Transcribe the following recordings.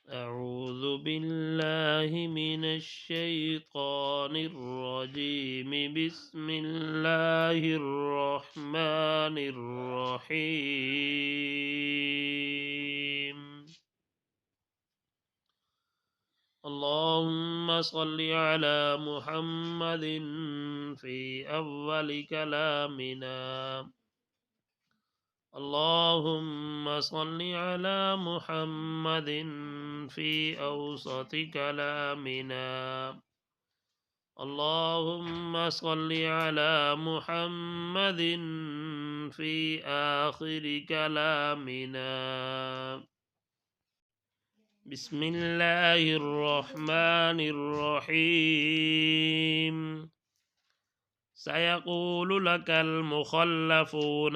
أعوذ بالله من الشيطان الرجيم. بسم الله الرحمن الرحيم. اللهم صل على محمد في أول كلامنا. اللهم صل على محمد في أوسط كلامنا. اللهم صل على محمد في آخر كلامنا. بسم الله الرحمن الرحيم. سيقول لك المخلفون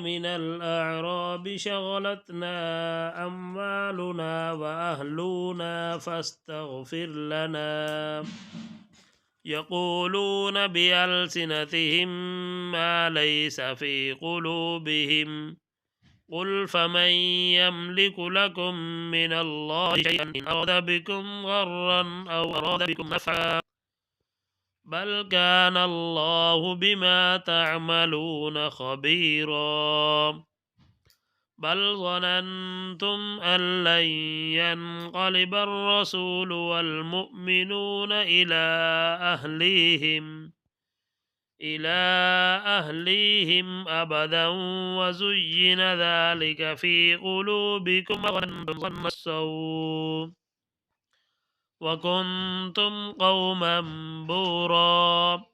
من الأعراب شغلتنا أموالنا وأهلنا فاستغفر لنا. يقولون بألسنتهم ما ليس في قلوبهم. قل فمن يملك لكم من الله شيئا إن أراد بكم غرا أو أراد بكم نفعا بل كان الله بما تعملون خبيرا. بل ظننتم أن لن ينقلب الرسول والمؤمنون إلى أهليهم أبدا وزين ذلك في قلوبكم وظننتم ظن السوء وكنتم قوما بورا.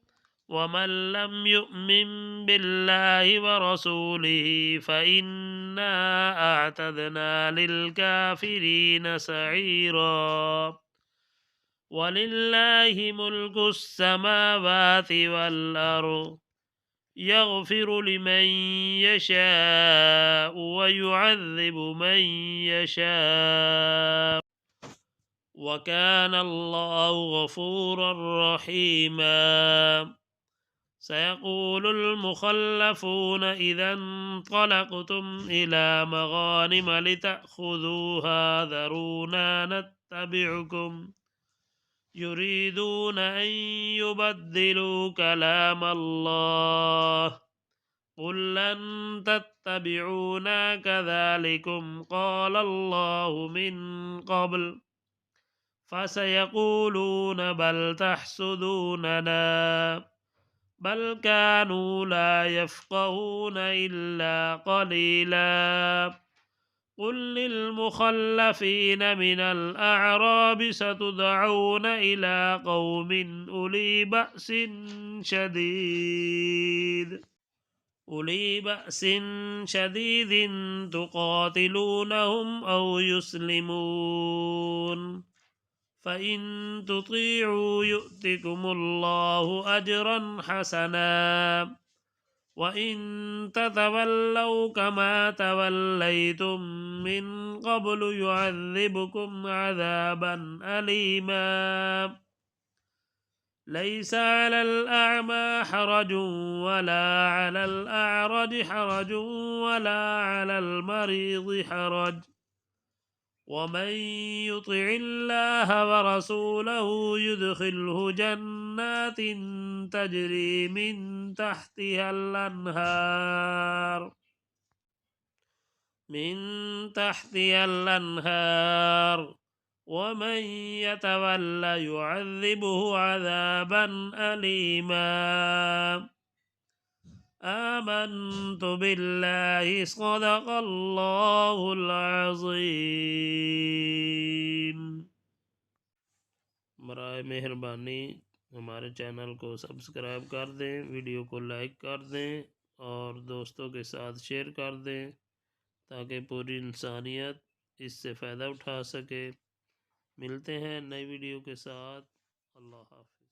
ومن لم يؤمن بالله ورسوله فإنا أعتدنا للكافرين سعيرا. ولله ملك السماوات والأرض يغفر لمن يشاء ويعذب من يشاء وكان الله غفورا رحيما. سيقول المخلفون إذا انطلقتم إلى مغانم لتأخذوها ذرونا نتبعكم. يريدون أن يبدلوا كلام الله. قل لن تتبعونا كذلكم قال الله من قبل. فسيقولون بل تحسدوننا بل كانوا لا يفقهون إلا قليلا. قل للمخلفين من الأعراب ستدعون إلى قوم أولي بأس شديد تقاتلونهم أو يسلمون فإن تطيعوا يؤتكم الله أجرا حسنا. وإن تتولوا كما توليتم من قبل يعذبكم عذابا أليما. ليس على الأعمى حرج ولا على الأعرج حرج ولا على المريض حرج. ومن يطع الله ورسوله يدخله جنات تجري من تحتها الأنهار ومن يتولى يعذبه عذابا أليما. آمنت بالله صدق الله العظيم. बराए मेहरबानी हमारे चैनल को सब्सक्राइब कर दें, वीडियो को लाइक कर दें और दोस्तों के साथ शेयर कर दें ताकि पूरी इंसानियत इससे फ़ायदा उठा सके। मिलते हैं नई वीडियो के साथ। अल्लाह हाफ़िज़।